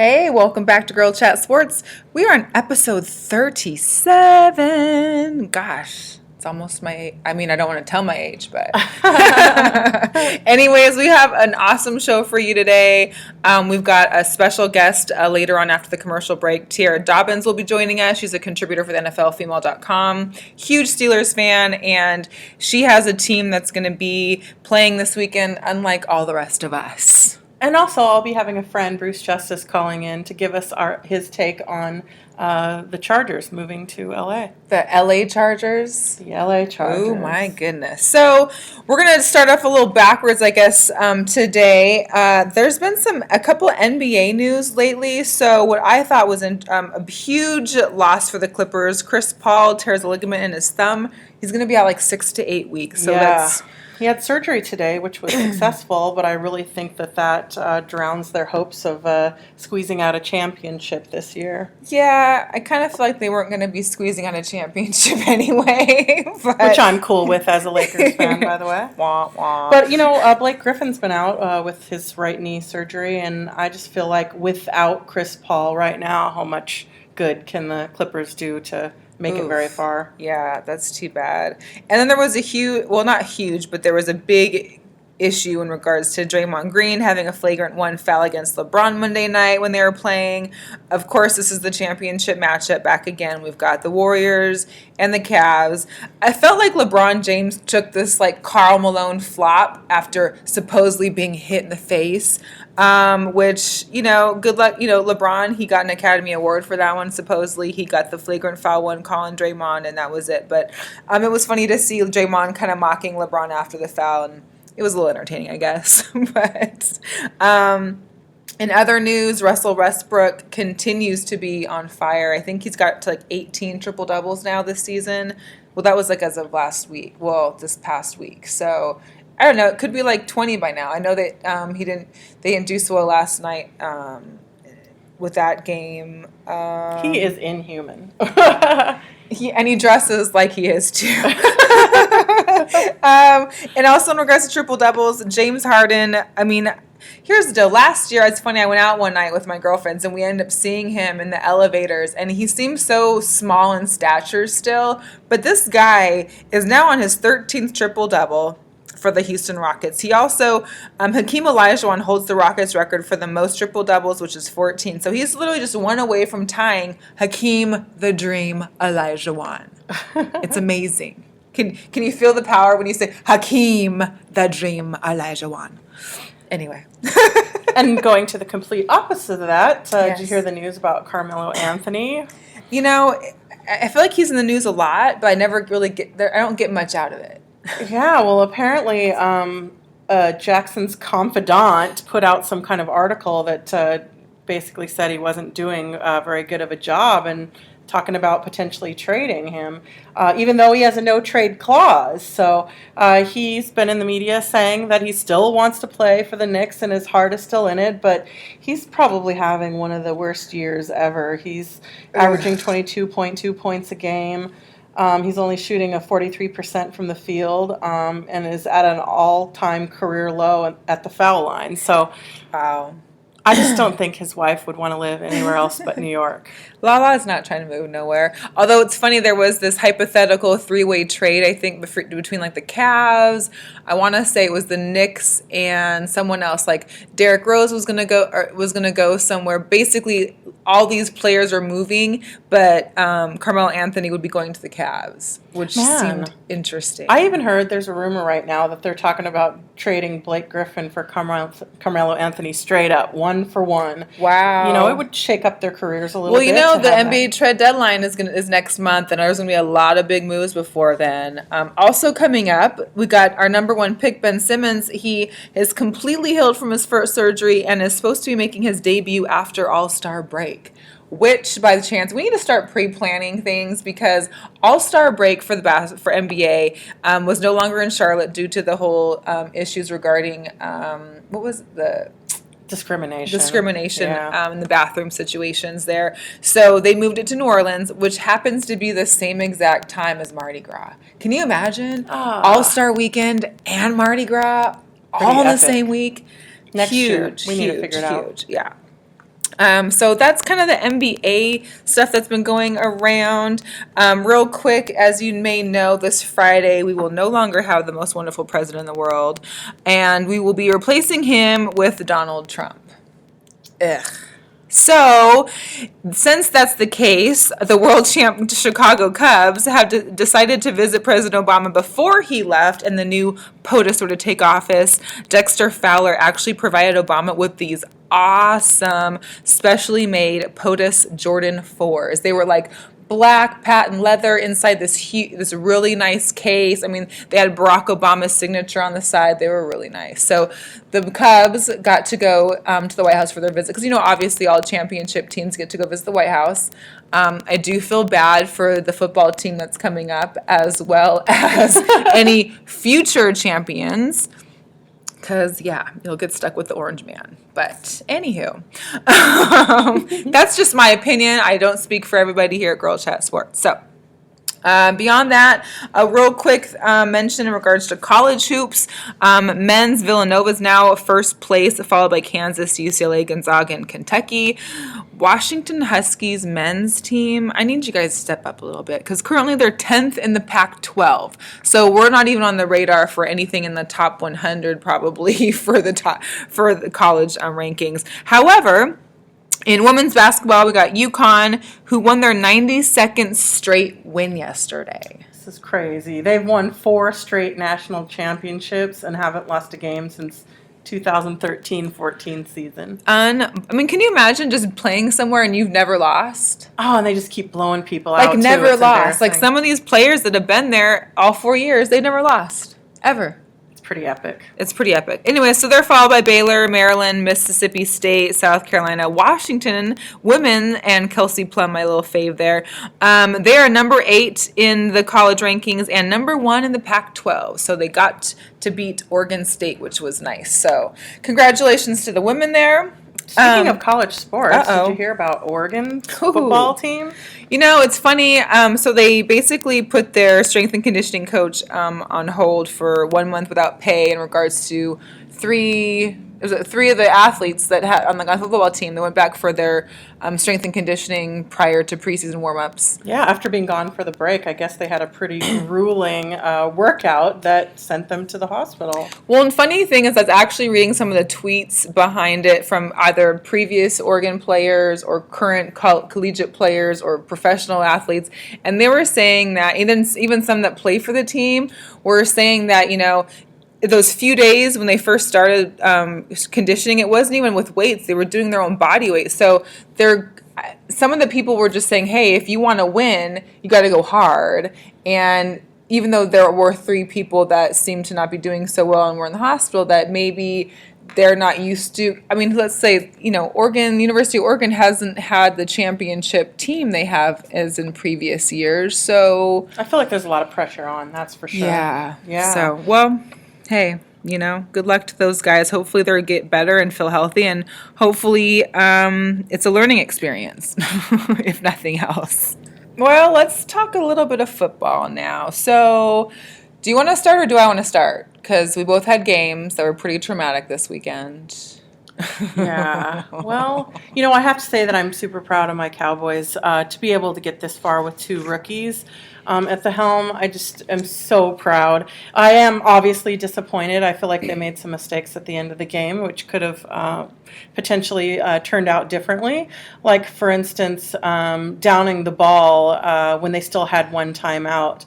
Hey, welcome back to Girl Chat Sports. We are on episode 37. Gosh, it's almost I don't want to tell my age, but anyways, we have an awesome show for you today. We've got a special guest later on after the commercial break. Tiera Dobbins will be joining us. She's a contributor for the NFLfemale.com. Huge Steelers fan, and she has a team that's going to be playing this weekend, unlike all the rest of us. And also, I'll be having a friend, Bruce Justice, calling in to give us his take on the Chargers moving to L.A. The LA Chargers? The L.A. Chargers. Oh, my goodness. So we're going to start off a little backwards, I guess, today. There's been a couple of NBA news lately. So what I thought was a huge loss for the Clippers. Chris Paul tears a ligament in his thumb. He's going to be out like 6 to 8 weeks. So that's... He had surgery today, which was successful, but I really think that drowns their hopes of squeezing out a championship this year. Yeah, I kind of feel like they weren't going to be squeezing out a championship anyway. Which I'm cool with as a Lakers fan, by the way. Wah, wah. But, Blake Griffin's been out with his right knee surgery, and I just feel like without Chris Paul right now, how much good can the Clippers do to make it very far? Yeah, that's too bad. And then there was not huge, but there was a big issue in regards to Draymond Green having a flagrant one foul against LeBron Monday night when they were playing. Of course, this is the championship matchup back again. We've got the Warriors and the Cavs. I felt like LeBron James took this like Karl Malone flop after supposedly being hit in the face. Which, good luck. LeBron, he got an Academy Award for that one. Supposedly, he got the flagrant foul one calling Draymond, and that was it. But it was funny to see Draymond kind of mocking LeBron after the foul, and it was a little entertaining, I guess. But in other news, Russell Westbrook continues to be on fire. I think he's got to 18 triple-doubles now this season. Well, that was as of last week. Well, this past week. So I don't know. It could be 20 by now. I know that they didn't do so well last night with that game. He is inhuman. He dresses like he is too. And also in regards to triple doubles, James Harden. Here's the deal. Last year, it's funny. I went out one night with my girlfriends, and we ended up seeing him in the elevators, and he seems so small in stature still. But this guy is now on his 13th triple double for the Houston Rockets. He also, Hakeem Olajuwon holds the Rockets record for the most triple doubles, which is 14. So he's literally just one away from tying Hakeem the Dream Olajuwon. It's amazing. Can you feel the power when you say Hakeem the Dream Olajuwon? Anyway. And going to the complete opposite of that, yes. Did you hear the news about Carmelo Anthony? I feel like he's in the news a lot, but I never really I don't get much out of it. Yeah, well, apparently Jackson's confidant put out some kind of article that basically said he wasn't doing very good of a job and talking about potentially trading him, even though he has a no-trade clause. So he's been in the media saying that he still wants to play for the Knicks and his heart is still in it, but he's probably having one of the worst years ever. He's averaging 22.2 points a game. He's only shooting a 43% from the field and is at an all-time career low at the foul line. So, wow. I just don't think his wife would want to live anywhere else but New York. Lala is not trying to move nowhere. Although it's funny, there was this hypothetical three-way trade, I think, between the Cavs. I want to say it was the Knicks and someone else. Derrick Rose was gonna go somewhere. Basically, all these players are moving, but Carmelo Anthony would be going to the Cavs, which seemed interesting. I even heard there's a rumor right now that they're talking about trading Blake Griffin for Carmelo Anthony straight up, 1-for-1. Wow. It would shake up their careers a little bit. Well, the NBA trade deadline is next month, and there's going to be a lot of big moves before then. Also coming up, we got our number one pick, Ben Simmons. He is completely healed from his first surgery and is supposed to be making his debut after All-Star break. Which, by the chance, we need to start pre-planning things because All-Star break for NBA was no longer in Charlotte due to the whole issues regarding what was the discrimination in the bathroom situations there. So they moved it to New Orleans, which happens to be the same exact time as Mardi Gras. Can you imagine All-Star weekend and Mardi Gras all in the same week? Next year, we need to figure it out. Huge, yeah. So that's kind of the NBA stuff that's been going around. Real quick, as you may know, this Friday we will no longer have the most wonderful president in the world, and we will be replacing him with Donald Trump. Ugh. So, since that's the case, the world champ Chicago Cubs have decided to visit President Obama before he left and the new POTUS were to take office. Dexter Fowler actually provided Obama with these awesome, specially made POTUS Jordan 4s. They were like black patent leather inside this really nice case. I mean, they had Barack Obama's signature on the side. They were really nice. So the Cubs got to go to the White House for their visit because, obviously all championship teams get to go visit the White House. I do feel bad for the football team that's coming up as well as any future champions. Because, you'll get stuck with the orange man. But, anywho, that's just my opinion. I don't speak for everybody here at Girl Chat Sports. So, beyond that, a real quick mention in regards to college hoops. Men's Villanova is now first place, followed by Kansas, UCLA, Gonzaga, and Kentucky. Washington Huskies men's team, I need you guys to step up a little bit because currently they're 10th in the Pac-12. So we're not even on the radar for anything in the top 100 probably for the college rankings. However, in women's basketball, we got UConn, who won their 92nd straight win yesterday. This is crazy. They've won 4 straight national championships and haven't lost a game since 2013-14 season. Can you imagine just playing somewhere and you've never lost? Oh, and they just keep blowing people out. Like never lost. Like some of these players that have been there all 4 years, they've never lost. Ever. Pretty epic. It's pretty epic. Anyway, so they're followed by Baylor, Maryland, Mississippi State, South Carolina, Washington, women, and Kelsey Plum, my little fave there. They are number 8 in the college rankings and number 1 in the Pac-12. So they got to beat Oregon State, which was nice. So congratulations to the women there. Speaking of college sports, did you hear about Oregon's football team? It's funny. So they basically put their strength and conditioning coach on hold for 1 month without pay in regards to three of the athletes that had on the football team that went back for their strength and conditioning prior to preseason warm-ups. Yeah, after being gone for the break, I guess they had a pretty grueling workout that sent them to the hospital. Well, and funny thing is, I was actually reading some of the tweets behind it from either previous Oregon players or current collegiate players or professional athletes, and they were saying that even some that play for the team were saying that, those few days when they first started conditioning, it wasn't even with weights. They were doing their own body weight. So some of the people were just saying, hey, if you want to win, you got to go hard. And even though there were 3 people that seemed to not be doing so well and were in the hospital, that maybe they're not used to. I mean, let's say, University of Oregon hasn't had the championship team they have as in previous years. So I feel like there's a lot of pressure on, that's for sure. Yeah. So, well, hey, good luck to those guys. Hopefully they'll get better and feel healthy, and hopefully it's a learning experience, if nothing else. Well, let's talk a little bit of football now. So, do you want to start or do I want to start? Because we both had games that were pretty traumatic this weekend. Yeah. Well, I have to say that I'm super proud of my Cowboys to be able to get this far with 2 rookies at the helm. I just am so proud. I am obviously disappointed. I feel like they made some mistakes at the end of the game, which could have potentially turned out differently. Like, for instance, downing the ball when they still had 1 timeout.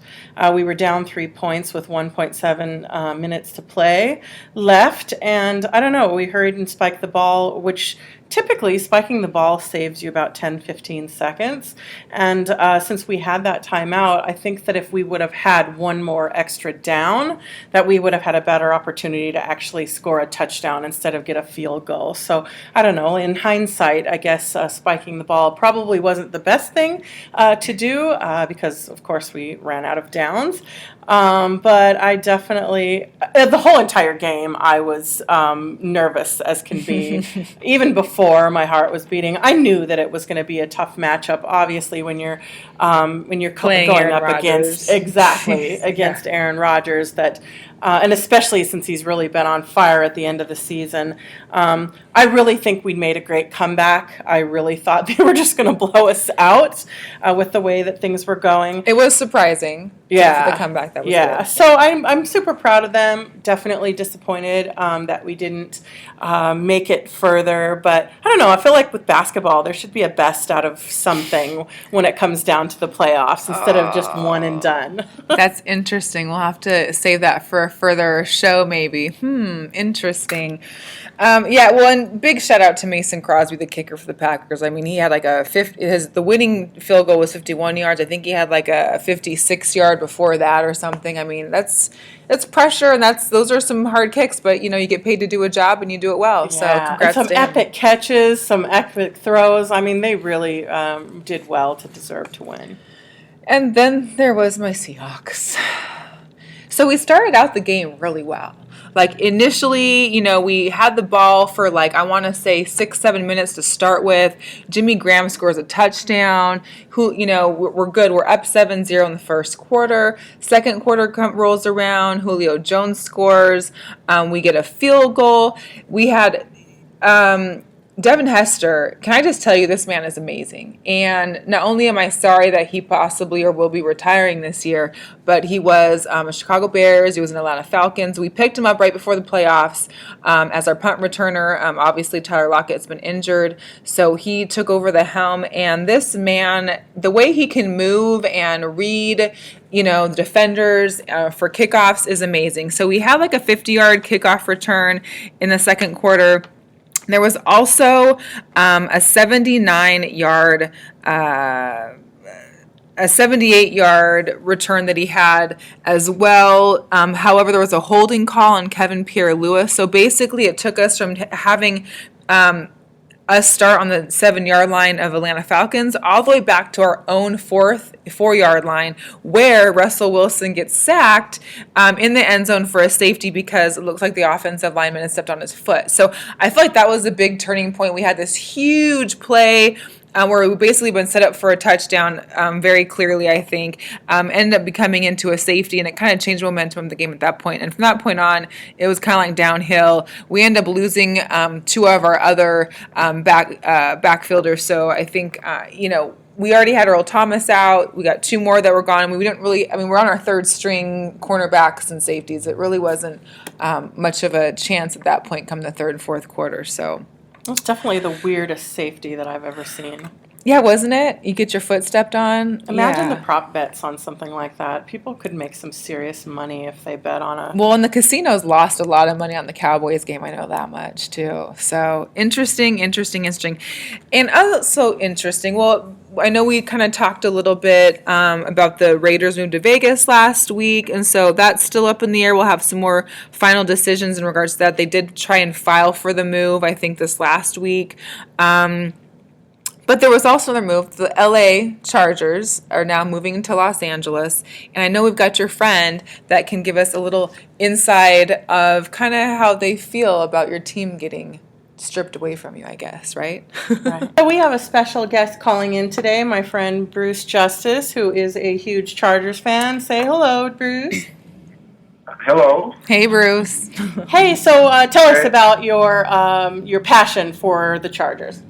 We were down 3 points with 1.7 minutes to play left. And I don't know, we hurried and spiked the ball, which typically spiking the ball saves you about 10-15 seconds. And since we had that timeout, I think that if we would have had 1 more extra down, that we would have had a better opportunity to actually score a touchdown instead of get a field goal. So I don't know, in hindsight, I guess spiking the ball probably wasn't the best thing to do because, of course, we ran out of downs. But I definitely, the whole entire game, I was nervous as can be. Even before my heart was beating, I knew that it was going to be a tough matchup. Obviously, when you're going Aaron up Rodgers. against Aaron Rodgers, that and especially since he's really been on fire at the end of the season. I really think we made a great comeback. I really thought they were just going to blow us out with the way that things were going. It was surprising. Yeah, the comeback that was good. So I'm super proud of them. Definitely disappointed that we didn't make it further, but I don't know. I feel like with basketball, there should be a best out of something when it comes down to the playoffs instead of just one and done. That's interesting. We'll have to save that for a further show, maybe. Interesting. And big shout out to Mason Crosby, the kicker for the Packers. I mean, he had like the winning field goal was 51 yards. I think he had like a 56-yard before that or something. I mean, that's pressure, and those are some hard kicks, but you get paid to do a job and you do it well. So congrats and some to him. epic catches, some epic throws. I mean, they really did well to deserve to win. And then there was my Seahawks. So we started out the game really well. Like initially, we had the ball for I want to say 6-7 minutes to start with. Jimmy Graham scores a touchdown. We're good. We're up 7-0 in the first quarter. Second quarter rolls around. Julio Jones scores. We get a field goal. We had Devin Hester. Can I just tell you, this man is amazing. And not only am I sorry that he possibly or will be retiring this year, but he was a Chicago Bears. He was an Atlanta Falcons. We picked him up right before the playoffs as our punt returner. Obviously, Tyler Lockett's been injured, so he took over the helm. And this man, the way he can move and read, the defenders for kickoffs is amazing. So we had like a 50-yard kickoff return in the second quarter. There was also a 78-yard return that he had as well. However, there was a holding call on Kevin Pierre-Louis. So basically, it took us from having us start on the 7-yard line of Atlanta Falcons all the way back to our own 4-yard line, where Russell Wilson gets sacked in the end zone for a safety because it looks like the offensive lineman had stepped on his foot. So I feel like that was a big turning point. We had this huge play where we basically been set up for a touchdown very clearly, I think, ended up becoming into a safety, and it kind of changed the momentum of the game at that point. And from that point on, it was kind of like downhill. We ended up losing two of our other backfielders, so I think, we already had Earl Thomas out. We got two more that were gone. We didn't really, we're on our third string cornerbacks and safeties. It really wasn't much of a chance at that point come the third and fourth quarter, so. That's definitely the weirdest safety that I've ever seen. Yeah, wasn't it? You get your foot stepped on. Imagine the prop bets on something like that. People could make some serious money if they bet on a... Well, and the casinos lost a lot of money on the Cowboys game. I know that much, too. So, interesting. And also interesting, well, I know we kind of talked a little bit about the Raiders moved to Vegas last week, and so that's still up in the air. We'll have some more final decisions in regards to that. They did try and file for the move, I think, this last week. But there was also another move. The LA Chargers are now moving to Los Angeles. And I know we've got your friend that can give us a little inside of kind of how they feel about your team getting stripped away from you, I guess, right? Right. So we have a special guest calling in today, my friend Bruce Justice, who is a huge Chargers fan. Say hello, Bruce. Hello. Hey, Bruce. Hey, so tell us about your passion for the Chargers.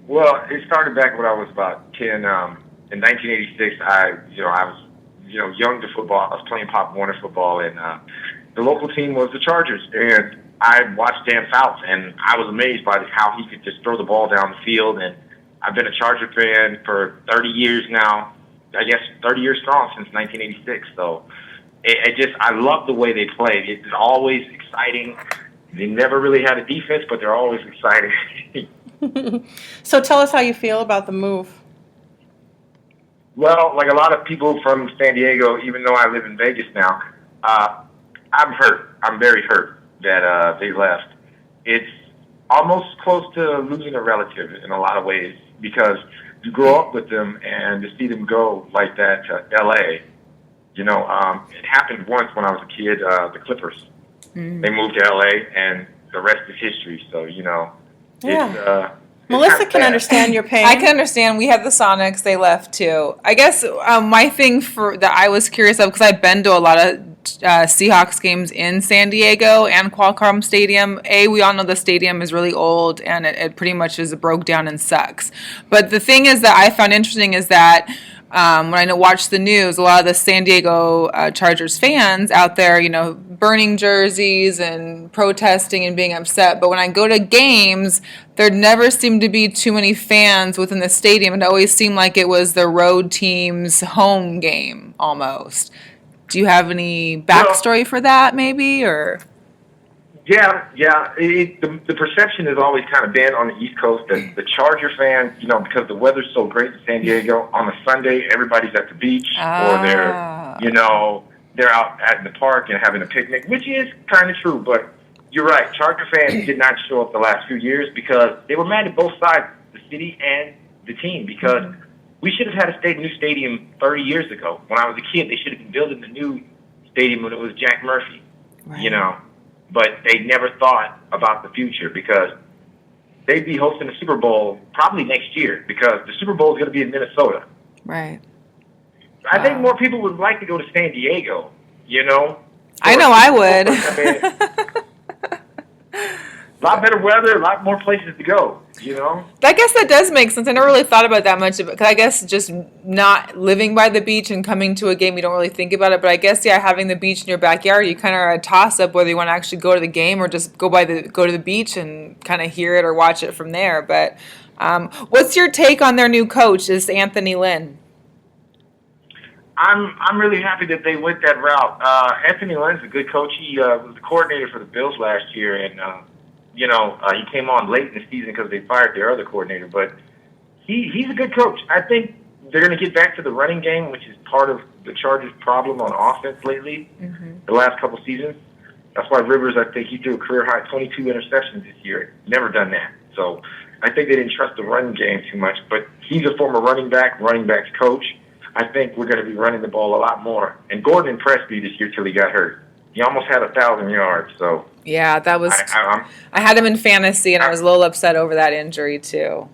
Well, it started back when I was about 10. In 1986, I was young to football. I was playing Pop Warner football, and the local team was the Chargers. And I watched Dan Fouts, and I was amazed by how he could just throw the ball down the field. And I've been a Charger fan for 30 years now. I guess 30 years strong since 1986. So I love the way they played. It's always exciting. They never really had a defense, but they're always exciting. So tell us how you feel about the move. Well, like a lot of people from San Diego, even though I live in Vegas now, I'm hurt. I'm very hurt that they left. It's almost close to losing a relative in a lot of ways because you grow up with them and to see them go like that to L.A., it happened once when I was a kid, the Clippers. They moved to L.A., and the rest is history. So, Yeah. Melissa can understand your pain. I can understand. We had the Sonics. They left, too. I guess my thing that I was curious of, because I've been to a lot of Seahawks games in San Diego and Qualcomm Stadium. We all know the stadium is really old and it pretty much is broke down and sucks. But the thing is that I found interesting is that when I watch the news, a lot of the San Diego Chargers fans out there, burning jerseys and protesting and being upset. But when I go to games, there never seemed to be too many fans within the stadium. It always seemed like it was the road team's home game almost. Do you have any backstory for that, maybe, or? Yeah. The perception has always kind of been on the East Coast that the Charger fans, because the weather's so great in San Diego, on a Sunday everybody's at the beach or they're out at the park and having a picnic, which is kind of true. But you're right, Charger fans did not show up the last few years because they were mad at both sides, the city and the team, because we should have had a new stadium 30 years ago. When I was a kid, they should have been building the new stadium when it was Jack Murphy, But they never thought about the future because they'd be hosting the Super Bowl probably next year because the Super Bowl is going to be in Minnesota. Right. I think more people would like to go to San Diego, I know I would. A lot better weather, a lot more places to go, I guess that does make sense. I never really thought about that much of it because I guess just not living by the beach and coming to a game, you don't really think about it. But I guess, having the beach in your backyard, you kind of are a toss-up whether you want to actually go to the game or just go to the beach and kind of hear it or watch it from there. But what's your take on their new coach, is Anthony Lynn? I'm really happy that they went that route. Anthony Lynn's a good coach. He was the coordinator for the Bills last year, and he came on late in the season because they fired their other coordinator. But he's a good coach. I think they're going to get back to the running game, which is part of the Chargers' problem on offense lately, the last couple seasons. That's why Rivers, I think he threw a career-high 22 interceptions this year. Never done that. So I think they didn't trust the running game too much. But he's a former running backs coach. I think we're going to be running the ball a lot more. And Gordon impressed me this year till he got hurt. He almost had 1,000 yards. So yeah, that was. I had him in fantasy, and I was a little upset over that injury too.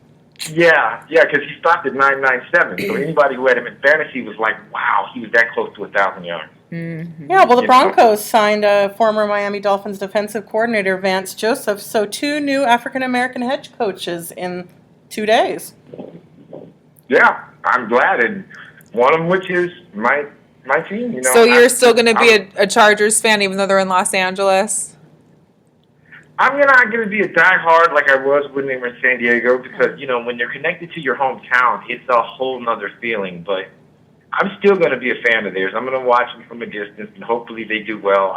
Yeah, because he stopped at 997. So anybody who had him in fantasy was like, "Wow, he was that close to 1,000 yards." Mm-hmm. Yeah, well, the Broncos signed a former Miami Dolphins defensive coordinator, Vance Joseph. So 2 new African American head coaches in 2 days. Yeah, I'm glad, and one of them, which is my team. So you're still going to be a Chargers fan even though they're in Los Angeles? I'm not going to be a diehard like I was when they were in San Diego because, when they're connected to your hometown, it's a whole nother feeling. But I'm still going to be a fan of theirs. I'm going to watch them from a distance, and hopefully they do well.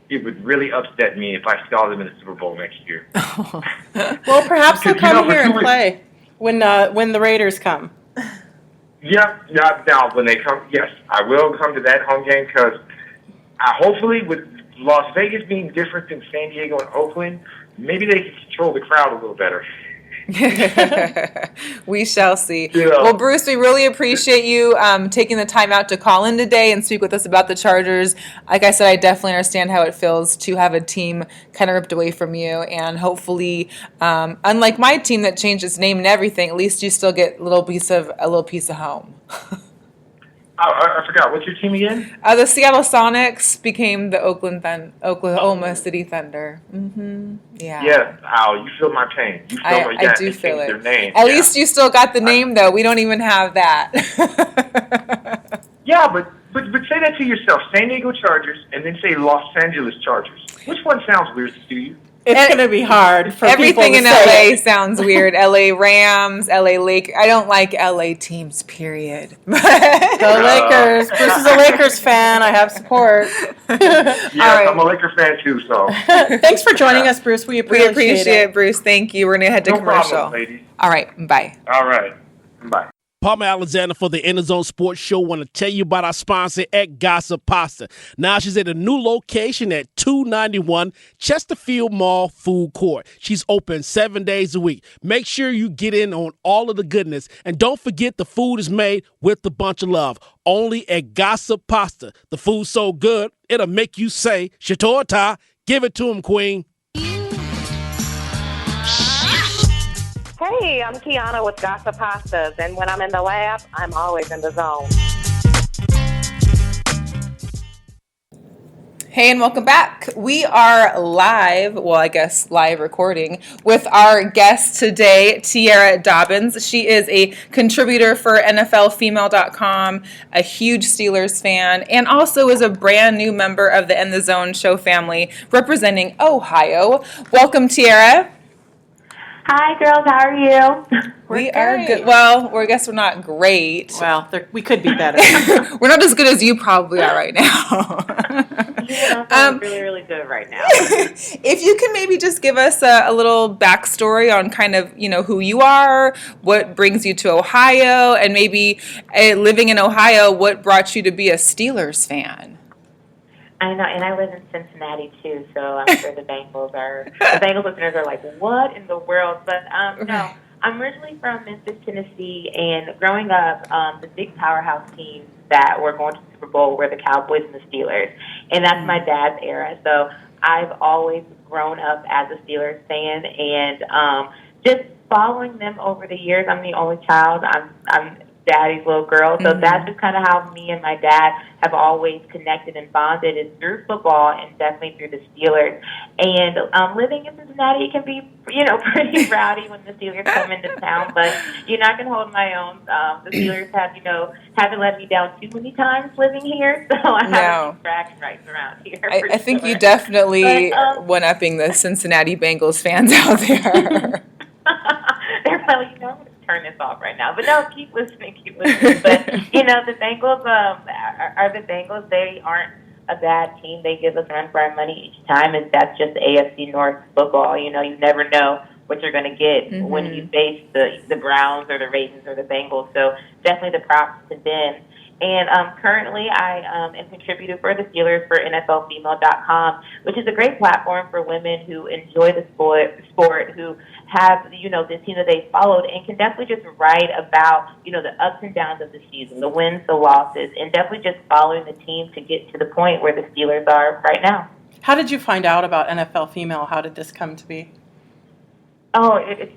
It would really upset me if I saw them in the Super Bowl next year. Well, perhaps they'll come here and play when the Raiders come. Yeah. Now, when they come, yes, I will come to that home game because hopefully with Las Vegas being different than San Diego and Oakland, maybe they can control the crowd a little better. We shall see. Well, Bruce, we really appreciate you taking the time out to call in today and speak with us about the Chargers. Like I said, I definitely understand how it feels to have a team kind of ripped away from you, and hopefully, unlike my team that changed its name and everything, at least you still get a little piece of home. I forgot. What's your team again? The Seattle Sonics became the Oklahoma City Thunder. Mm-hmm. Yeah. Yes. Al, you feel my pain. You feel my I do feel it. Their name. At least you still got the name, though. We don't even have that. Yeah, but say that to yourself. San Diego Chargers, and then say Los Angeles Chargers. Which one sounds weird to you? It's going to be hard for everything people to in say. LA sounds weird. LA Rams, LA Lakers. I don't like LA teams, period. The Lakers. Bruce is a Lakers fan. I have support. Yes, right. I'm a Lakers fan too, so. Thanks for joining us, Bruce. We appreciate it. Bruce. Thank you. We're going to head to commercial. No problem, ladies. All right. Bye. All right. Bye. Palmer Alexander for the Inner Zone Sports Show. Want to tell you about our sponsor at Gossip Pasta. Now she's at a new location at 291 Chesterfield Mall Food Court. She's open 7 days a week. Make sure you get in on all of the goodness. And don't forget the food is made with a bunch of love. Only at Gossip Pasta. The food's so good, it'll make you say, Shatorta, give it to him, Queen. Hey, I'm Kiana with Gossip Pastas, and when I'm in the lab, I'm always in the zone. Hey, and welcome back. We are live, well, I guess live recording, with our guest today, Tiera Dobbins. She is a contributor for NFLfemale.com, a huge Steelers fan, and also is a brand new member of the In the Zone show family representing Ohio. Welcome, Tiera. Hi, girls. How are you? We are good. Well, I guess we're not great. Well, we could be better. We're not as good as you probably are right now. I'm really, really good right now. If you can maybe just give us a little backstory on kind of, who you are, what brings you to Ohio, and maybe living in Ohio, what brought you to be a Steelers fan? I know, and I live in Cincinnati too, so I'm sure the Bengals listeners are like, what in the world? But no, I'm originally from Memphis, Tennessee, and growing up, the big powerhouse teams that were going to the Super Bowl were the Cowboys and the Steelers, and that's my dad's era. So I've always grown up as a Steelers fan, and just following them over the years. I'm the only child. I'm daddy's little girl. So that's just kind of how me and my dad have always connected and bonded, is through football and definitely through the Steelers. And living in Cincinnati can be, pretty rowdy when the Steelers come into town, but you're not going to hold my own. The Steelers haven't let me down too many times living here, so I have a few bragging rights around here. I think you definitely one-upping the Cincinnati Bengals fans out there. They're probably, I'm going to turn this off right now. But no, keep listening. But, the Bengals are the Bengals. They aren't a bad team. They give us run for our money each time, and that's just AFC North football. You never know what you're going to get when you face the Browns or the Ravens or the Bengals. So definitely the props to them. And currently, I am a contributor for the Steelers for NFLfemale.com, which is a great platform for women who enjoy the sport, who have, this team that they followed, and can definitely just write about, the ups and downs of the season, the wins, the losses, and definitely just following the team to get to the point where the Steelers are right now. How did you find out about NFL Female? How did this come to be? Oh, it's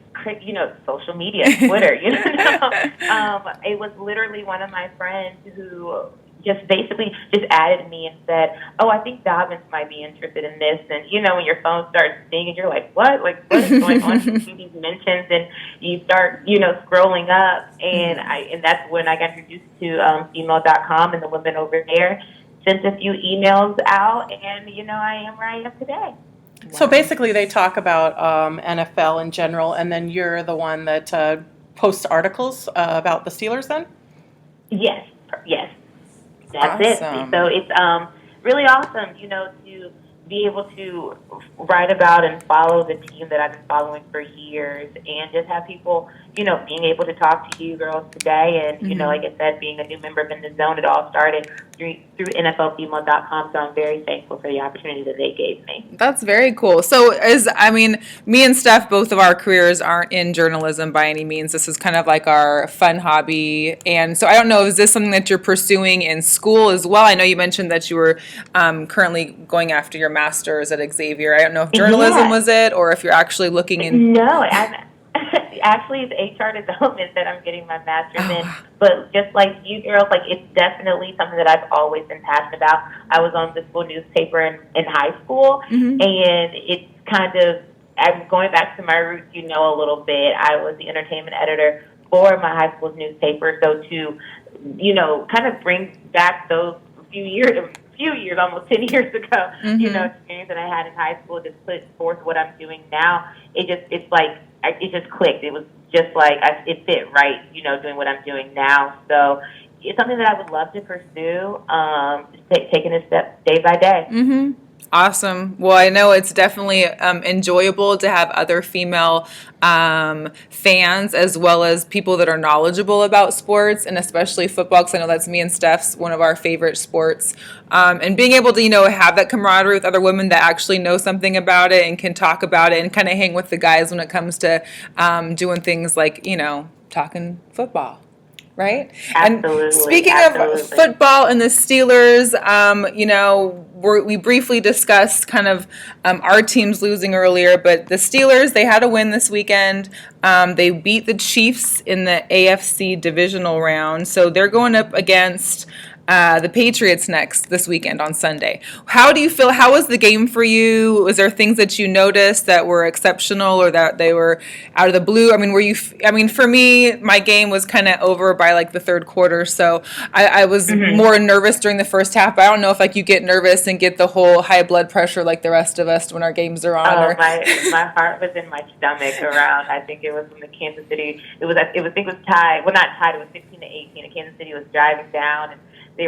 social media, Twitter, it was literally one of my friends who just basically just added me and said, oh, I think Dobbins might be interested in this. And, when your phone starts dinging, you're like, what? Like, what is going on? You see these mentions, and you start, scrolling up. And that's when I got introduced to female.com, and the women over there sent a few emails out, and, I am where I am today. So basically, they talk about NFL in general, and then you're the one that posts articles about the Steelers then? Yes. That's awesome. it. So it's really awesome, to be able to write about and follow the team that I've been following for years, and just have people, being able to talk to you girls today. And, like I said, being a new member of In the Zone, it all started through NFLfemale.com. So I'm very thankful for the opportunity that they gave me. That's very cool. So me and Steph, both of our careers aren't in journalism by any means. This is kind of like our fun hobby. And so I don't know, is this something that you're pursuing in school as well? I know you mentioned that you were currently going after your master's at Xavier. I don't know if journalism was it, or if you're actually looking in. No, actually, it's HR development that I'm getting my master's in. But just like you girls, it's definitely something that I've always been passionate about. I was on the school newspaper in high school, and it's kind of, I'm going back to my roots, a little bit. I was the entertainment editor for my high school's newspaper. So to, kind of bring back those few years, almost 10 years ago, experience that I had in high school, to put forth what I'm doing now, it just clicked. It was just like, it fit right, doing what I'm doing now. So it's something that I would love to pursue, taking a step day by day. Awesome. Well, I know it's definitely enjoyable to have other female fans, as well as people that are knowledgeable about sports, and especially football, because I know that's me and Steph's one of our favorite sports. And being able to, have that camaraderie with other women that actually know something about it and can talk about it, and kind of hang with the guys when it comes to doing things like, talking football. Right? Absolutely. And speaking of football and the Steelers, we briefly discussed kind of our teams losing earlier, but the Steelers, they had a win this weekend. They beat the Chiefs in the AFC divisional round, so they're going up against the Patriots next this weekend on Sunday. How do you feel? How was the game for you? Was there things that you noticed that were exceptional or that they were out of the blue? I mean, for me, my game was kind of over by like the third quarter, so I was more nervous during the first half. But I don't know if like you get nervous and get the whole high blood pressure like the rest of us when our games are on. Oh, my heart was in my stomach around. I think it was when the Kansas City. I think it was tied. Well, not tied. It was 16-18. And Kansas City was driving down, and they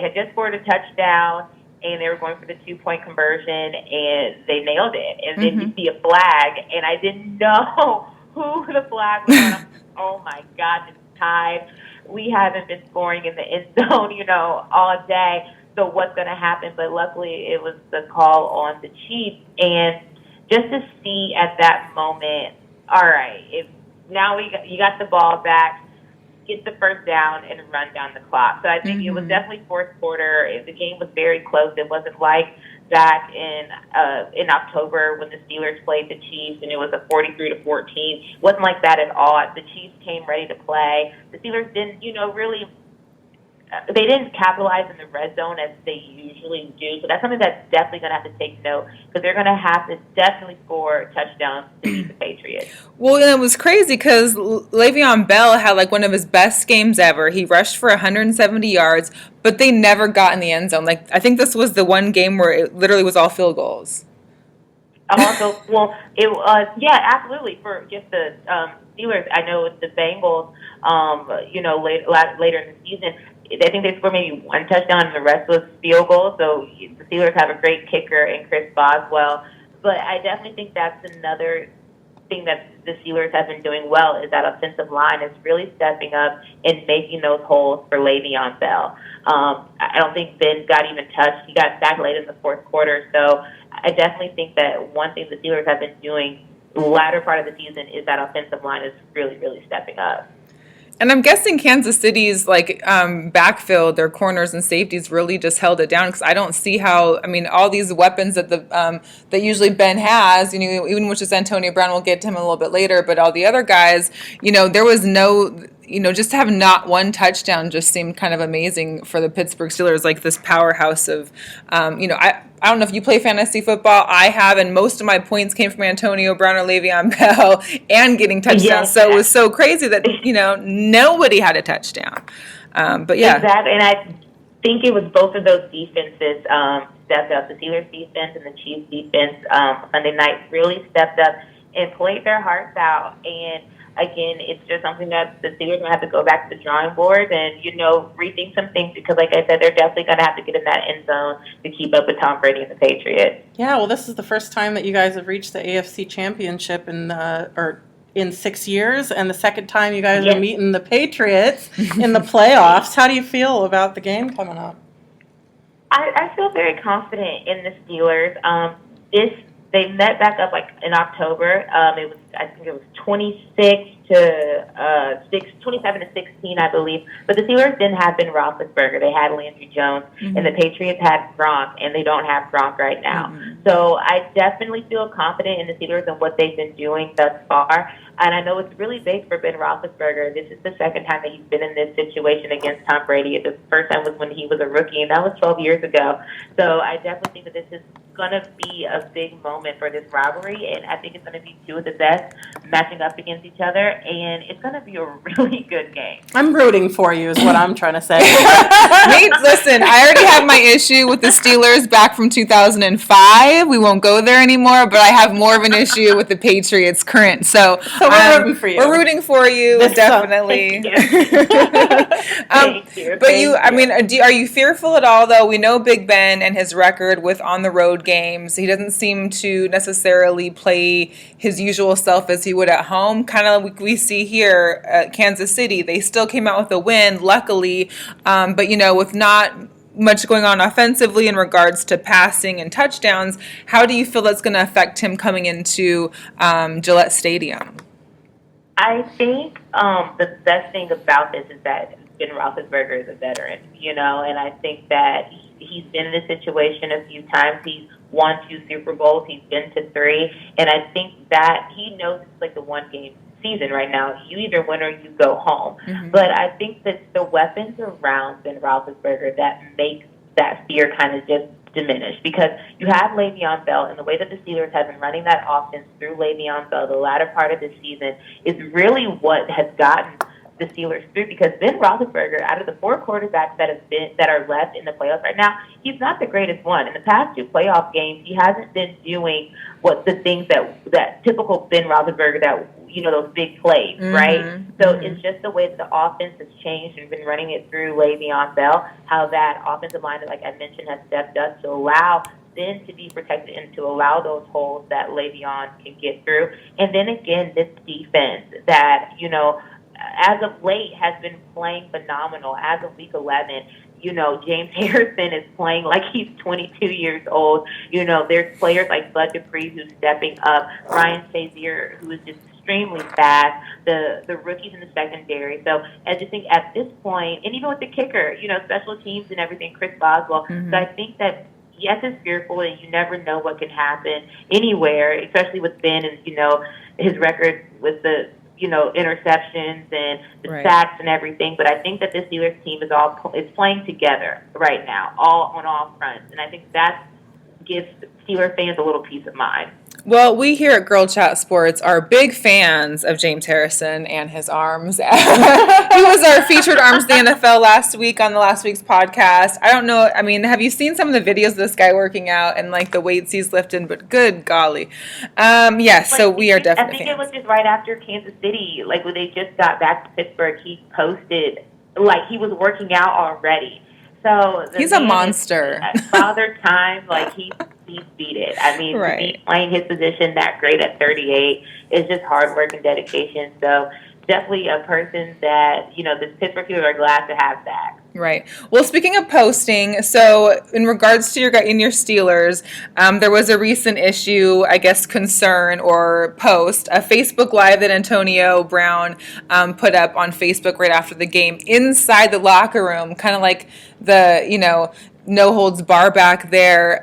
had just scored a touchdown, and they were going for the 2-point conversion, and they nailed it. And then you see a flag, and I didn't know who the flag was on. Oh my gosh, it's tied. We haven't been scoring in the end zone, all day. So what's going to happen? But luckily, it was the call on the Chiefs, and just to see at that moment, all right, now you got the ball back, get the first down and run down the clock. So I think it was definitely fourth quarter. The game was very close. It wasn't like back in October when the Steelers played the Chiefs and it was a 43-14. It wasn't like that at all. The Chiefs came ready to play. The Steelers didn't, really. They didn't capitalize in the red zone as they usually do. So that's something that's definitely going to have to take note because they're going to have to definitely score touchdowns to beat the Patriots. Well, and it was crazy because Le'Veon Bell had like one of his best games ever. He rushed for 170 yards, but they never got in the end zone. Like I think this was the one game where it literally was all field goals. Also, yeah, absolutely. For just the Steelers, I know the Bengals, later in the season, I think they scored maybe one touchdown and the rest was field goals. So the Steelers have a great kicker in Chris Boswell. But I definitely think that's another thing that the Steelers have been doing well is that offensive line is really stepping up and making those holes for Le'Veon Bell. I don't think Ben got even touched. He got sacked late in the fourth quarter. So I definitely think that one thing the Steelers have been doing the latter part of the season is that offensive line is really, really stepping up. And I'm guessing Kansas City's backfield, their corners and safeties really just held it down because I don't see how. I mean, all these weapons that that usually Ben has, even which is Antonio Brown, we'll get to him a little bit later, but all the other guys, there was no. Just to have not one touchdown just seemed kind of amazing for the Pittsburgh Steelers, like this powerhouse of, I don't know if you play fantasy football. I have, and most of my points came from Antonio Brown or Le'Veon Bell and getting touchdowns. Yes. So it was so crazy that, nobody had a touchdown. But yeah. Exactly, and I think it was both of those defenses stepped up. The Steelers defense and the Chiefs defense Sunday night really stepped up and played their hearts out. And again, it's just something that the Steelers are going to have to go back to the drawing board and, rethink some things because, like I said, they're definitely going to have to get in that end zone to keep up with Tom Brady and the Patriots. Yeah, well, this is the first time that you guys have reached the AFC Championship in 6 years, and the second time you guys are meeting the Patriots in the playoffs. How do you feel about the game coming up? I feel very confident in the Steelers. They met back up in October. I think it was 27-16, I believe. But the Steelers didn't have Ben Roethlisberger. They had Landry Jones, and the Patriots had Gronk, and they don't have Gronk right now. So I definitely feel confident in the Steelers and what they've been doing thus far. And I know it's really big for Ben Roethlisberger. This is the second time that he's been in this situation against Tom Brady. The first time was when he was a rookie, and that was 12 years ago. So I definitely think that this is going to be a big moment for this rivalry, and I think it's going to be two of the best matching up against each other, and it's going to be a really good game. I'm rooting for you is what I'm trying to say. Listen, I already have my issue with the Steelers back from 2005. We won't go there anymore, but I have more of an issue with the Patriots current. So we're rooting for you. We're rooting for you, definitely. Thank you. But are you fearful at all, though? We know Big Ben and his record with on-the-road games. He doesn't seem to necessarily play his usual self as he would at home. Kind of like we see here at Kansas City. They still came out with a win, luckily, but with not much going on offensively in regards to passing and touchdowns, how do you feel that's going to affect him coming into Gillette Stadium? I think the best thing about this is that Ben Roethlisberger is a veteran, and I think that he's been in this situation a few times. He's won 2 Super Bowls. He's been to 3, and I think that he knows it's like the one game season right now. You either win or you go home. Mm-hmm. But I think that the weapons around Ben Roethlisberger that makes that fear kind of just diminish, because you have Le'Veon Bell, and the way that the Steelers have been running that offense through Le'Veon Bell the latter part of the season is really what has gotten the Steelers through, because Ben Roethlisberger, out of the 4 quarterbacks that are left in the playoffs right now, he's not the greatest one. In the past 2 playoff games, he hasn't been doing what the things that typical Ben Roethlisberger, that those big plays, right? So it's just the way that the offense has changed and been running it through Le'Veon Bell, how that offensive line, like I mentioned, has stepped up to allow them to be protected and to allow those holes that Le'Veon can get through. And then again, this defense that, as of late has been playing phenomenal. As of week 11, James Harrison is playing like he's 22 years old. There's players like Bud Dupree who's stepping up, Ryan Shazier, who is just extremely fast, the rookies in the secondary. So I just think at this point, and even with the kicker, special teams and everything, Chris Boswell. So I think that, yes, it's fearful, and you never know what can happen anywhere, especially with Ben and, his record with the, interceptions and the sacks and everything. But I think that this Steelers team is playing together right now, all on all fronts. And I think that gives Steelers fans a little peace of mind. Well, we here at Girl Chat Sports are big fans of James Harrison and his arms. He was our featured arms of the NFL last week on the last week's podcast. I don't know. I mean, have you seen some of the videos of this guy working out and like the weights he's lifting? But good golly. Yes, so we are definitely fans. I think fans. it was just right after Kansas City, like when they just got back to Pittsburgh, he posted like he was working out already. So he's a monster. Father time, like he's beat it. I mean, to be playing his position that great at 38 is just hard work and dedication. So definitely a person that, the Pittsburgh Steelers are glad to have back. Right. Well, speaking of posting, so in regards to your Steelers, there was a recent issue, I guess, concern or post, a Facebook Live that Antonio Brown put up on Facebook right after the game inside the locker room, kind of like the, no holds bar back there.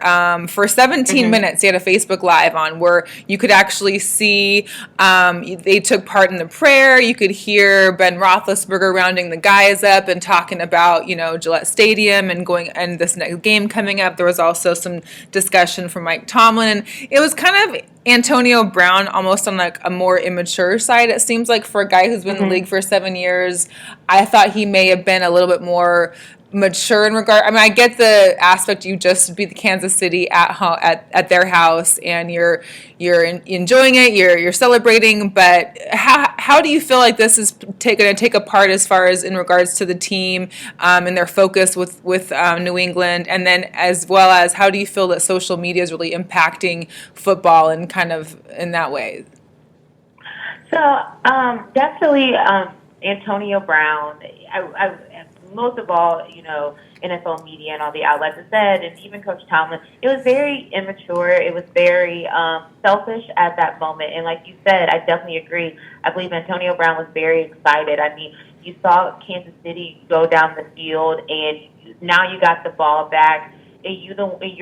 For 17 minutes, they had a Facebook Live on where you could actually see they took part in the prayer. You could hear Ben Roethlisberger rounding the guys up and talking about, Gillette Stadium and this next game coming up. There was also some discussion from Mike Tomlin. And it was kind of Antonio Brown almost on like a more immature side, it seems like, for a guy who's been in the league for 7 years. I thought he may have been a little bit more mature in regard. I mean, I get the aspect you just beat the Kansas City at home, at their house, and you're enjoying it, you're celebrating. But how do you feel like this is going to take apart as far as in regards to the team and their focus with New England, and then as well as how do you feel that social media is really impacting football and kind of in that way? So definitely Antonio Brown. I most of all, NFL media and all the outlets have said, and even Coach Tomlin, it was very immature. It was very selfish at that moment. And like you said, I definitely agree. I believe Antonio Brown was very excited. I mean, you saw Kansas City go down the field, and now you got the ball back. And you're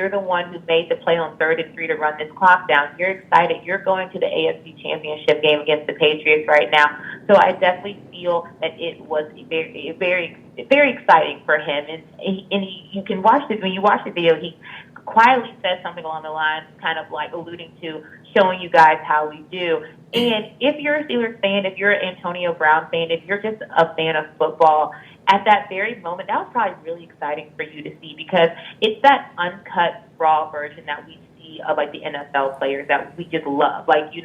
the one who made the play on 3rd and 3 to run this clock down. You're excited. You're going to the AFC Championship game against the Patriots right now. So I definitely feel that it was very, very, very exciting for him. And you can watch it when you watch the video. He quietly says something along the lines, kind of like alluding to showing you guys how we do. And if you're a Steelers fan, if you're an Antonio Brown fan, if you're just a fan of football, at that very moment, that was probably really exciting for you to see, because it's that uncut, raw version that we see of like the NFL players that we just love. Like, you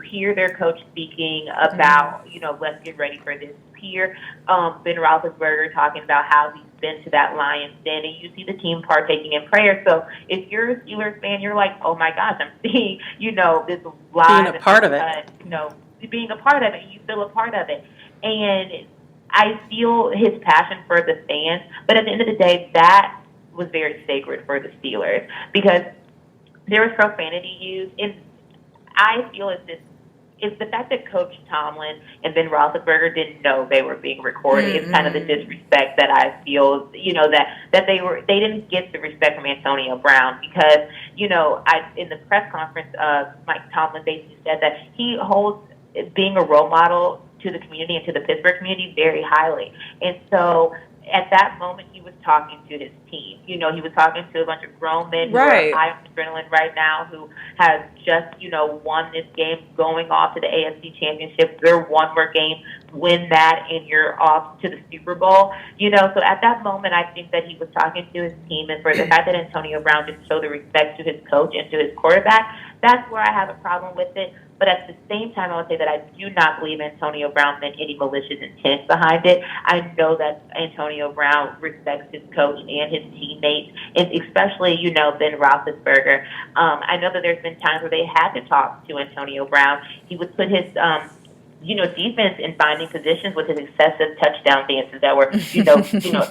hear their coach speaking about, let's get ready for this. Hear Ben Roethlisberger talking about how he's been to that Lions Den, and you see the team partaking in prayer. So if you're a Steelers fan, you're like, oh my gosh, I'm seeing, this live. Being a part of it. Being a part of it. You feel a part of it. And I feel his passion for the fans, but at the end of the day, that was very sacred for the Steelers, because there was profanity used, and I feel it's the fact that Coach Tomlin and Ben Roethlisberger didn't know they were being recorded. It's kind of the disrespect that I feel, that they didn't get the respect from Antonio Brown, because, in the press conference, Mike Tomlin basically said that he holds being a role model to the community and to the Pittsburgh community very highly. And so at that moment, he was talking to his team. He was talking to a bunch of grown men who Right. are high on adrenaline right now, who have just, won this game, going off to the AFC Championship. They're one more game, win that, and you're off to the Super Bowl. So at that moment, I think that he was talking to his team, and for the fact that Antonio Brown didn't show the respect to his coach and to his quarterback, that's where I have a problem with it. But at the same time, I would say that I do not believe Antonio Brown meant any malicious intent behind it. I know that Antonio Brown respects his coach and his teammates, and especially, Ben Roethlisberger. I know that there's been times where they had to talk to Antonio Brown. He would put his defense in binding positions with his excessive touchdown dances that were,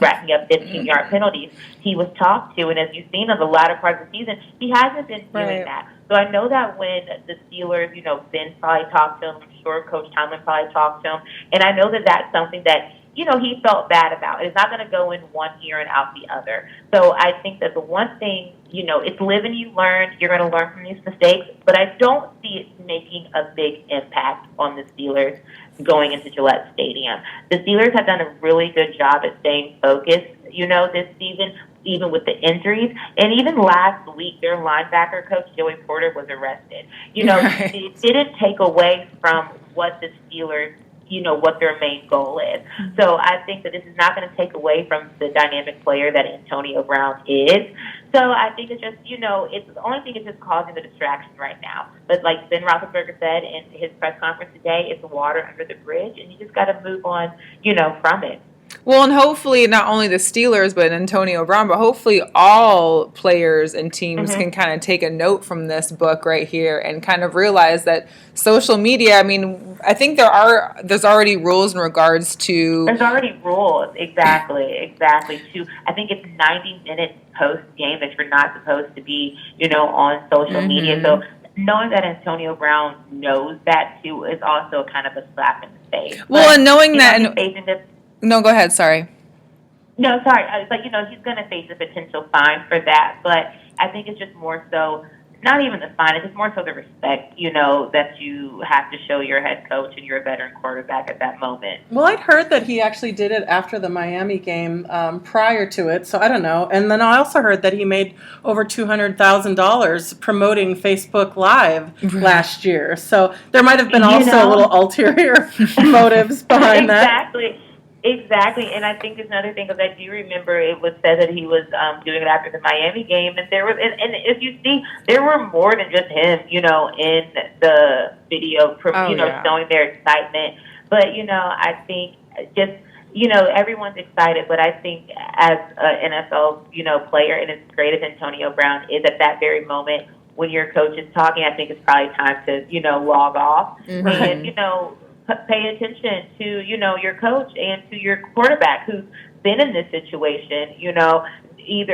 racking up 15-yard penalties. He was talked to, and as you've seen on the latter part of the season, he hasn't been doing that. So I know that when the Steelers, Ben probably talked to him, I'm sure Coach Tomlin probably talked to him, and I know that that's something that, he felt bad about. It's not going to go in one ear and out the other. So I think that the one thing, it's live and you learn. You're going to learn from these mistakes, but I don't see it making a big impact on the Steelers going into Gillette Stadium. The Steelers have done a really good job at staying focused, this season, even with the injuries. And even last week, their linebacker coach, Joey Porter, was arrested. It didn't take away from what the Steelers, what their main goal is. So I think that this is not going to take away from the dynamic player that Antonio Brown is. So I think it's just, it's the only thing is just causing the distraction right now. But like Ben Roethlisberger said in his press conference today, it's water under the bridge, and you just got to move on, from it. Well, and hopefully not only the Steelers, but Antonio Brown, but hopefully all players and teams can kind of take a note from this book right here and kind of realize that social media, I mean, I think there's already rules in regards to... There's already rules, exactly. I think it's 90 minutes post-game that you're not supposed to be, on social media. So knowing that Antonio Brown knows that, too, is also kind of a slap in the face. Well, but, and knowing that... No, go ahead. Sorry. No, sorry. But, he's going to face a potential fine for that. But I think it's just more so, not even the fine, it's just more so the respect, that you have to show your head coach and your veteran quarterback at that moment. Well, I'd heard that he actually did it after the Miami game prior to it, so I don't know. And then I also heard that he made over $200,000 promoting Facebook Live last year. So there might have been also a little ulterior motives behind that. Exactly, and I think it's another thing because I do remember it was said that he was doing it after the Miami game, and there was, and if you see, there were more than just him, in the video, showing their excitement. But I think just everyone's excited, but I think as an NFL player, and as great as Antonio Brown is at that very moment when your coach is talking, I think it's probably time to log off and pay attention to, your coach and to your quarterback who's been in this situation, either,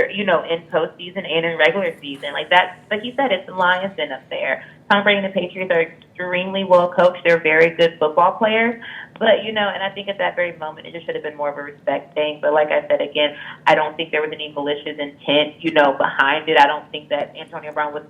in postseason and in regular season. Like that, like you said, it's the Lions Den up there. Tom Brady and the Patriots are extremely well coached. They're very good football players. But, and I think at that very moment, it just should have been more of a respect thing. But like I said, again, I don't think there was any malicious intent, behind it. I don't think that Antonio Brown was,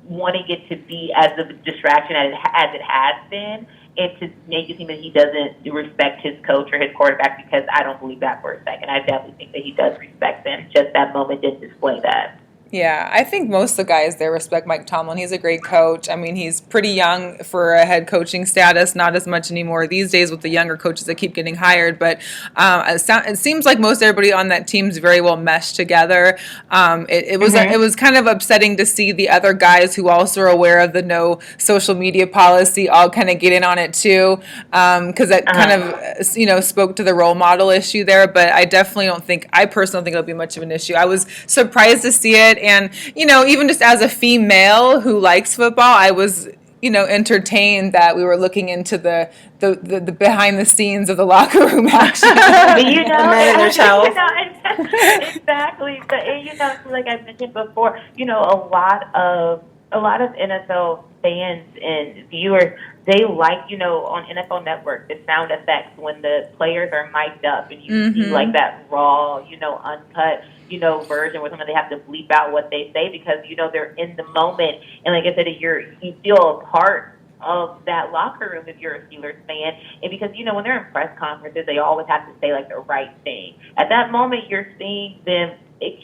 wanting it to be as a distraction as it has been, and to make it seem that he doesn't respect his coach or his quarterback, because I don't believe that for a second. I definitely think that he does respect them. Just that moment didn't display that. Yeah, I think most of the guys there respect Mike Tomlin. He's a great coach. I mean, he's pretty young for a head coaching status, not as much anymore these days with the younger coaches that keep getting hired. But it seems like most everybody on that team's very well meshed together. It was kind of upsetting to see the other guys who also are aware of the no social media policy all kind of get in on it too, because that kind of spoke to the role model issue there. But I personally don't think it'll be much of an issue. I was surprised to see it. And, even just as a female who likes football, I was, entertained that we were looking into the behind the scenes of the locker room action. Exactly. But, like I mentioned before, a lot of NFL fans and viewers, they like, on NFL Network, the sound effects when the players are mic'd up and you see like that raw, uncut, version where somebody have to bleep out what they say because, they're in the moment. And like I said, you feel a part of that locker room if you're a Steelers fan. And because, when they're in press conferences, they always have to say, like, the right thing. At that moment, you're seeing them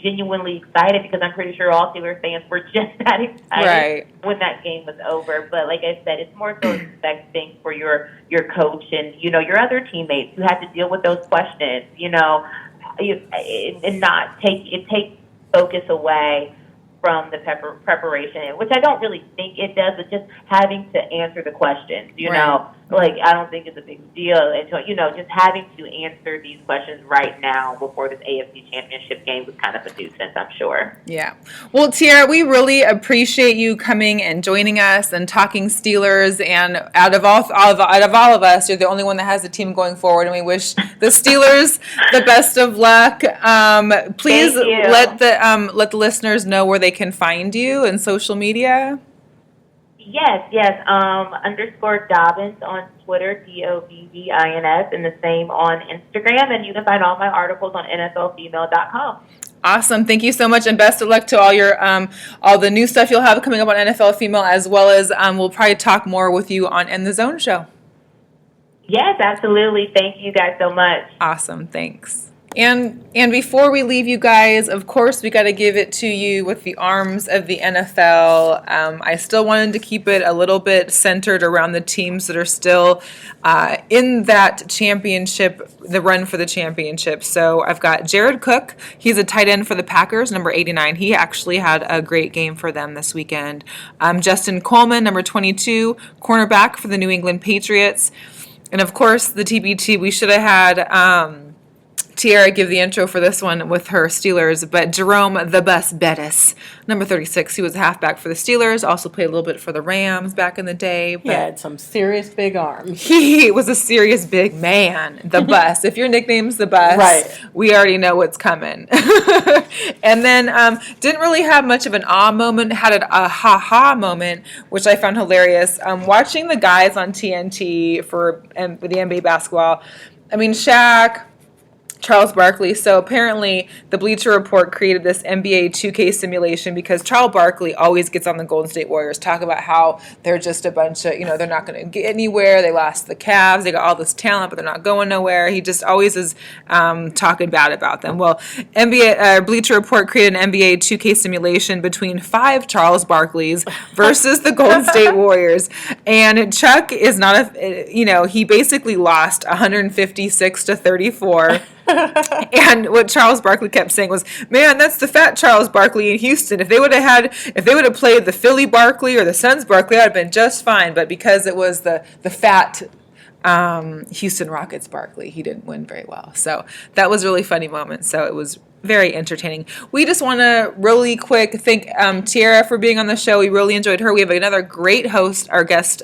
genuinely excited because I'm pretty sure all Steelers fans were just that excited when that game was over. But like I said, it's more so expecting for your coach and, your other teammates who have to deal with those questions, and not take focus away from the preparation, which I don't really think it does, but just having to answer the questions, I don't think it's a big deal until, just having to answer these questions right now before this AFC Championship game was kind of a nuisance, I'm sure. Yeah. Well, Tiera, we really appreciate you coming and joining us and talking Steelers. And out of all of us, you're the only one that has a team going forward, and we wish the Steelers the best of luck. Please let the listeners know where they can find you in social media. Yes. _ Dobbins on Twitter, DOBBINS, and the same on Instagram. And you can find all my articles on NFLfemale.com. Awesome. Thank you so much, and best of luck to all your all the new stuff you'll have coming up on NFL Female, as well as we'll probably talk more with you on In the Zone show. Yes, absolutely. Thank you guys so much. Awesome. Thanks. And before we leave you guys, of course, we got to give it to you with the arms of the NFL. I still wanted to keep it a little bit centered around the teams that are still in that championship, the run for the championship. So I've got Jared Cook. He's a tight end for the Packers, number 89. He actually had a great game for them this weekend. Justin Coleman, number 22, cornerback for the New England Patriots. And, of course, the TBT, we should have had Tiera give the intro for this one with her Steelers, but Jerome the Bus Bettis, number 36, he was a halfback for the Steelers, also played a little bit for the Rams back in the day. But he had some serious big arms. He was a serious big man, the Bus. If your nickname's the Bus, we already know what's coming. And then didn't really have much of an awe moment, had a ha-ha moment, which I found hilarious. Watching the guys on TNT for the NBA basketball, I mean, Shaq, Charles Barkley. So apparently the Bleacher Report created this NBA 2K simulation because Charles Barkley always gets on the Golden State Warriors, talk about how they're just a bunch of, they're not going to get anywhere. They lost the Cavs. They got all this talent, but they're not going nowhere. He just always is talking bad about them. Well, Bleacher Report created an NBA 2K simulation between 5 Charles Barkleys versus the Golden State Warriors. And Chuck is not he basically lost 156-34. And what Charles Barkley kept saying was, "Man, that's the fat Charles Barkley in Houston. If they would have played the Philly Barkley or the Suns Barkley, I'd have been just fine. But because it was the fat Houston Rockets Barkley, he didn't win very well." So that was a really funny moment. So it was very entertaining. We just want to really quick thank Tiera for being on the show. We really enjoyed her. We have another great host, our guest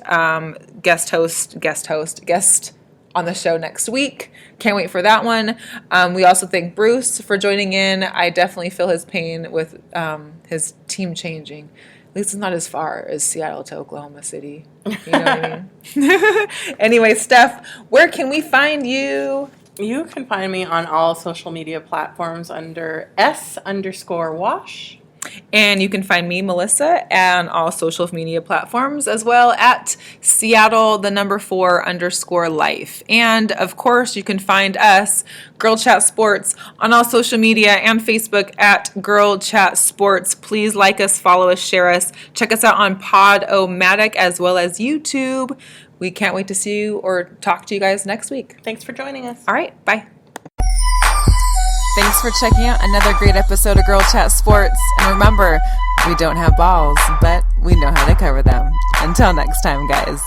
on the show next week. Can't wait for that one. We also thank Bruce for joining in. I definitely feel his pain with his team changing. At least it's not as far as Seattle to Oklahoma City. You know what I mean? Anyway, Steph, where can we find you? You can find me on all social media platforms under S_Wash. And you can find me, Melissa, on all social media platforms, as well at Seattle, the number 4_life. And of course, you can find us, GirlChatSports, on all social media and Facebook at GirlChatSports. Please like us, follow us, share us. Check us out on Podomatic as well as YouTube. We can't wait to see you or talk to you guys next week. Thanks for joining us. All right, bye. Thanks for checking out another great episode of Girl Chat Sports. And remember, we don't have balls, but we know how to cover them. Until next time, guys.